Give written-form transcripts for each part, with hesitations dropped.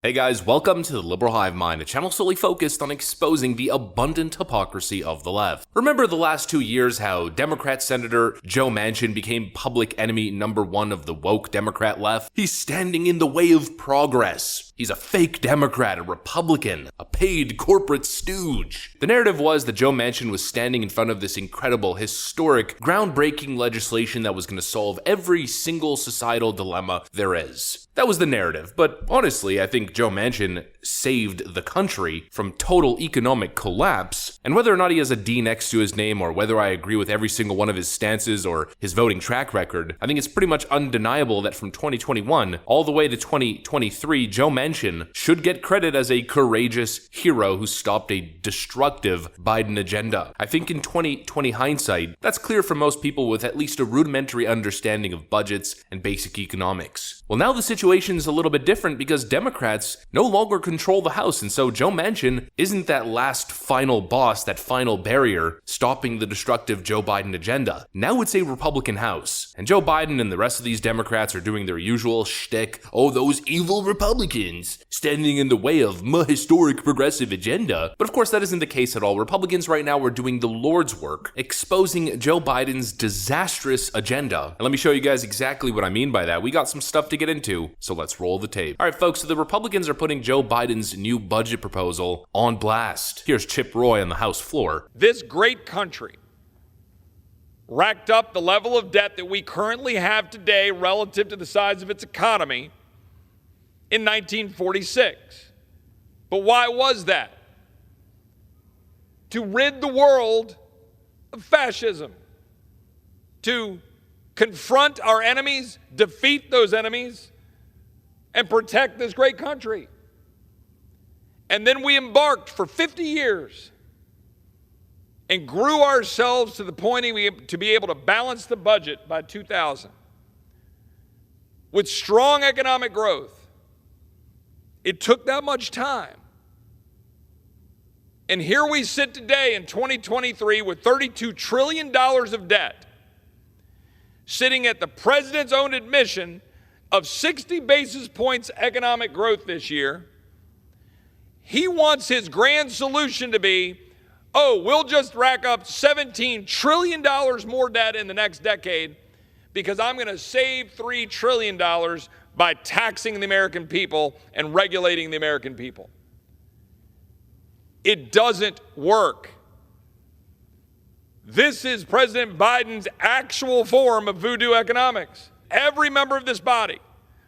Hey guys, welcome to the Liberal Hive Mind, a channel solely focused on exposing the abundant hypocrisy of the left. Remember the last 2 years how Democrat Senator Joe Manchin became public enemy #1 of the woke Democrat left? He's standing in the way of progress. He's a fake Democrat, a Republican, a paid corporate stooge. The narrative was that Joe Manchin was standing in front of this incredible, historic, groundbreaking legislation that was going to solve every single societal dilemma there is. That was the narrative, but honestly, I think Joe Manchin saved the country from total economic collapse, and whether or not he has a D next to his name or whether I agree with every single one of his stances or his voting track record, I think it's pretty much undeniable that from 2021 all the way to 2023, Joe Manchin should get credit as a courageous hero who stopped a destructive Biden agenda. I think in 2020 hindsight, that's clear for most people with at least a rudimentary understanding of budgets and basic economics. Well, now the situation is a little bit different because Democrats no longer control the House, and so Joe Manchin isn't that last final boss, that final barrier stopping the destructive Joe Biden agenda. Now it's a Republican House, and Joe Biden and the rest of these Democrats are doing their usual shtick, oh, those evil Republicans standing in the way of my historic progressive agenda. But of course that isn't the case at all. Republicans right now are doing the Lord's work, exposing Joe Biden's disastrous agenda. And let me show you guys exactly what I mean by that. We got some stuff to get into, so let's roll the tape. All right, folks, so the Republicans are putting Joe Biden's new budget proposal on blast. Here's Chip Roy on the House floor. This great country racked up the level of debt that we currently have today relative to the size of its economy in 1946. But why was that? To rid the world of fascism, to confront our enemies, defeat those enemies, and protect this great country. And then we embarked for 50 years and grew ourselves to the point to be able to balance the budget by 2000 with strong economic growth. It took that much time. And here we sit today in 2023 with $32 trillion of debt, sitting at the president's own admission of 60 basis points economic growth this year. He wants his grand solution to be, oh, we'll just rack up $17 trillion more debt in the next decade because I'm going to save $3 trillion by taxing the American people and regulating the American people. It doesn't work. This is President Biden's actual form of voodoo economics. Every member of this body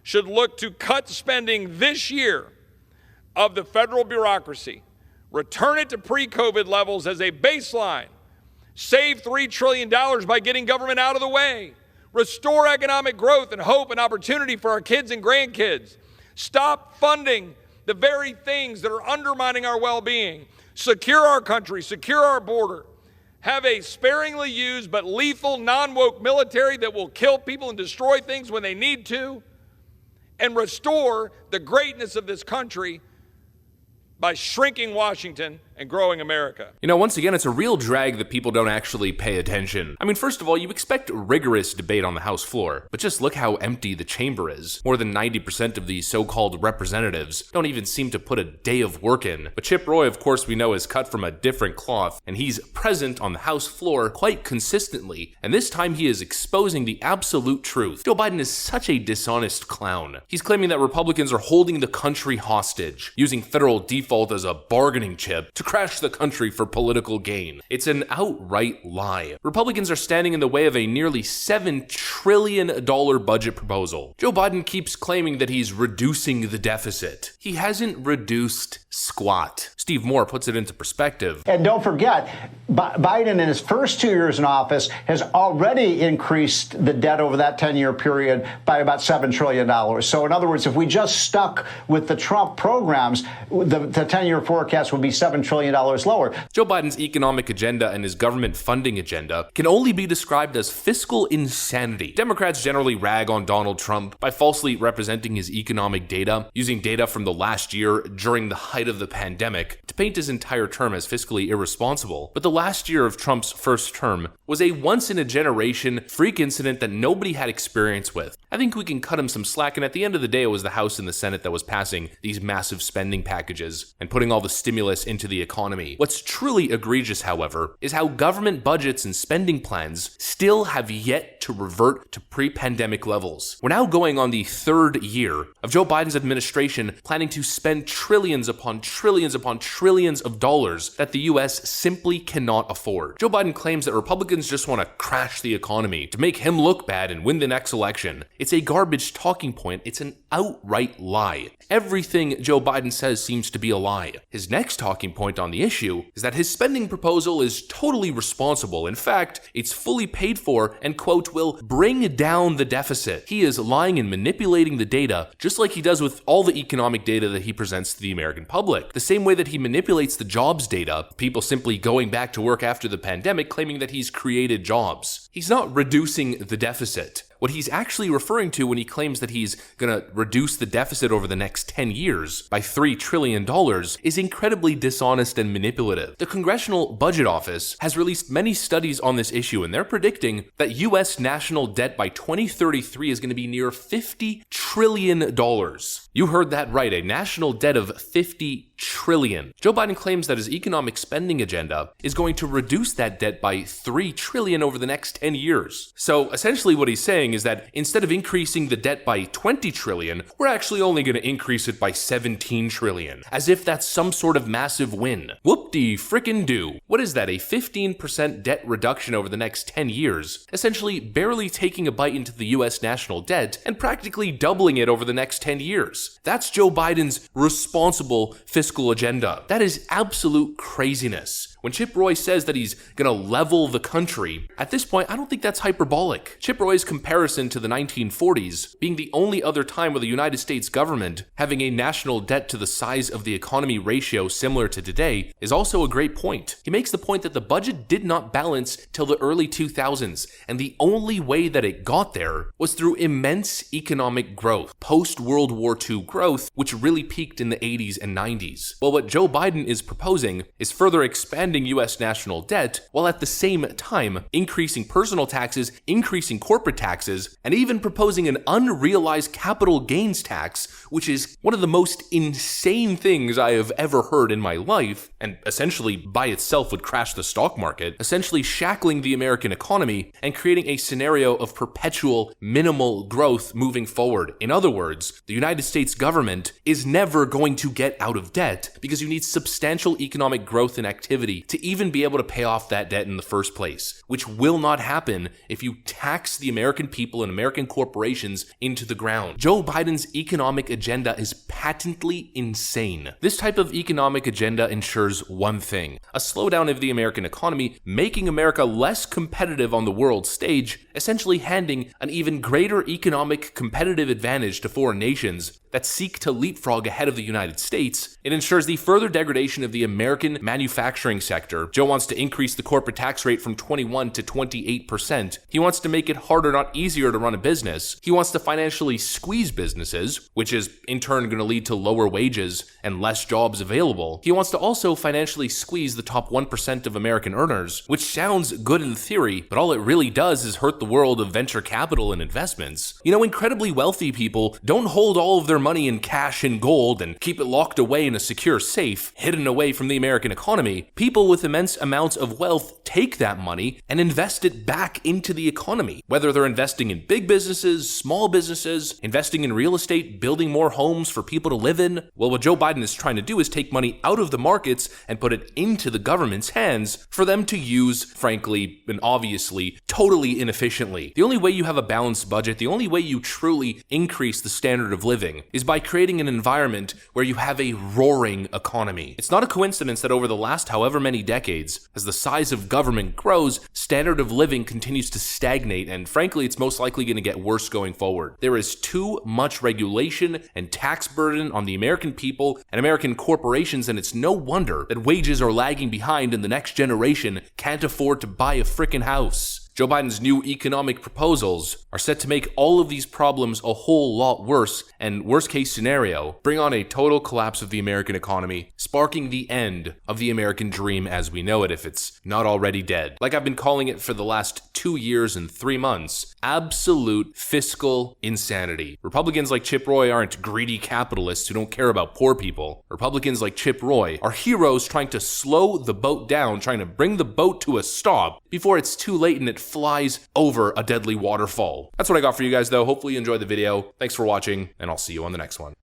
should look to cut spending this year of the federal bureaucracy, return it to pre-COVID levels as a baseline, save $3 trillion by getting government out of the way, restore economic growth and hope and opportunity for our kids and grandkids, stop funding the very things that are undermining our well-being, secure our country, secure our border, have a sparingly used but lethal non-woke military that will kill people and destroy things when they need to, and restore the greatness of this country by shrinking Washington and growing America. You know, once again, it's a real drag that people don't actually pay attention. I mean, first of all, you expect rigorous debate on the House floor, but just look how empty the chamber is. More than 90% of the so-called representatives don't even seem to put a day of work in. But Chip Roy, of course, we know is cut from a different cloth, and he's present on the House floor quite consistently, and this time he is exposing the absolute truth. Joe Biden is such a dishonest clown. He's claiming that Republicans are holding the country hostage, using federal default as a bargaining chip to crash the country for political gain. It's an outright lie. Republicans are standing in the way of a nearly $7 trillion budget proposal. Joe Biden keeps claiming that he's reducing the deficit. He hasn't reduced squat. Steve Moore puts it into perspective. And don't forget, Biden in his first 2 years in office has already increased the debt over that 10-year period by about $7 trillion. So in other words, if we just stuck with the Trump programs, the 10-year forecast would be $7 trillion lower. Joe Biden's economic agenda and his government funding agenda can only be described as fiscal insanity. Democrats generally rag on Donald Trump by falsely representing his economic data, using data from the last year during the height of the pandemic to paint his entire term as fiscally irresponsible. But the last year of Trump's first term was a once-in-a-generation freak incident that nobody had experience with. I think we can cut him some slack, and at the end of the day, it was the House and the Senate that was passing these massive spending packages and putting all the stimulus into the economy. What's truly egregious, however, is how government budgets and spending plans still have yet to revert to pre-pandemic levels. We're now going on the third year of Joe Biden's administration planning to spend trillions upon trillions upon trillions of dollars that the US simply cannot afford. Joe Biden claims that Republicans just want to crash the economy to make him look bad and win the next election. It's a garbage talking point. It's an outright lie. Everything Joe Biden says seems to be a lie. His next talking point on the issue is that his spending proposal is totally responsible. In fact, it's fully paid for and, quote, will bring down the deficit. He is lying and manipulating the data just like he does with all the economic data that he presents to the American public. The same way that he manipulates the jobs data, people simply going back to work after the pandemic claiming that he's created jobs. He's not reducing the deficit. What he's actually referring to when he claims that he's going to reduce the deficit over the next 10 years by $3 trillion is incredibly dishonest and manipulative. The Congressional Budget Office has released many studies on this issue, and they're predicting that U.S. national debt by 2033 is going to be near $50 trillion. You heard that right, a national debt of $50 trillion. Joe Biden claims that his economic spending agenda is going to reduce that debt by $3 trillion over the next 10 years. So essentially what he's saying is that instead of increasing the debt by 20 trillion, we're actually only going to increase it by 17 trillion, as if that's some sort of massive win. Whoop-de-frickin-do. What is that, a 15% debt reduction over the next 10 years, essentially barely taking a bite into the US national debt and practically doubling it over the next 10 years. That's Joe Biden's responsible fiscal agenda. That is absolute craziness. When Chip Roy says that he's gonna level the country, at this point, I don't think that's hyperbolic. Chip Roy's comparison to the 1940s being the only other time with the United States government having a national debt to the size of the economy ratio similar to today is also a great point. He makes the point that the budget did not balance till the early 2000s, and the only way that it got there was through immense economic growth, post-World War II growth, which really peaked in the 80s and 90s. Well, what Joe Biden is proposing is further expanding U.S. national debt, while at the same time increasing personal taxes, increasing corporate taxes, and even proposing an unrealized capital gains tax, which is one of the most insane things I have ever heard in my life, and essentially by itself would crash the stock market, essentially shackling the American economy and creating a scenario of perpetual minimal growth moving forward. In other words, the United States government is never going to get out of debt because you need substantial economic growth and activity to even be able to pay off that debt in the first place, which will not happen if you tax the American people and American corporations into the ground. Joe Biden's economic agenda is patently insane. This type of economic agenda ensures one thing: a slowdown of the American economy, making America less competitive on the world stage, essentially handing an even greater economic competitive advantage to foreign nations that seek to leapfrog ahead of the United States. It ensures the further degradation of the American manufacturing sector. Joe wants to increase the corporate tax rate from 21 to 28%. He wants to make it harder, not easier, to run a business. He wants to financially squeeze businesses, which is in turn going to lead to lower wages and less jobs available. He wants to also financially squeeze the top 1% of American earners, which sounds good in theory, but all it really does is hurt the world of venture capital and investments. You know, incredibly wealthy people don't hold all of their money in cash and gold and keep it locked away in a secure safe, hidden away from the American economy. People with immense amounts of wealth take that money and invest it back into the economy. Whether they're investing in big businesses, small businesses, investing in real estate, building more homes for people to live in. Well, what Joe Biden is trying to do is take money out of the markets and put it into the government's hands for them to use, frankly, and obviously, totally inefficiently. The only way you have a balanced budget, the only way you truly increase the standard of living is by creating an environment where you have a roaring economy. It's not a coincidence that over the last however many decades, as the size of government grows, standard of living continues to stagnate, and frankly, it's most likely going to get worse going forward. There is too much regulation and tax burden on the American people and American corporations, and it's no wonder that wages are lagging behind and the next generation can't afford to buy a frickin' house. Joe Biden's new economic proposals are set to make all of these problems a whole lot worse, and worst case scenario, bring on a total collapse of the American economy, sparking the end of the American dream as we know it if it's not already dead. Like I've been calling it for the last 2 years and 3 months. Absolute fiscal insanity. Republicans like Chip Roy aren't greedy capitalists who don't care about poor people. Republicans like Chip Roy are heroes trying to slow the boat down, trying to bring the boat to a stop before it's too late and it flies over a deadly waterfall. That's what I got for you guys though. Hopefully you enjoyed the video. Thanks for watching, and I'll see you on the next one.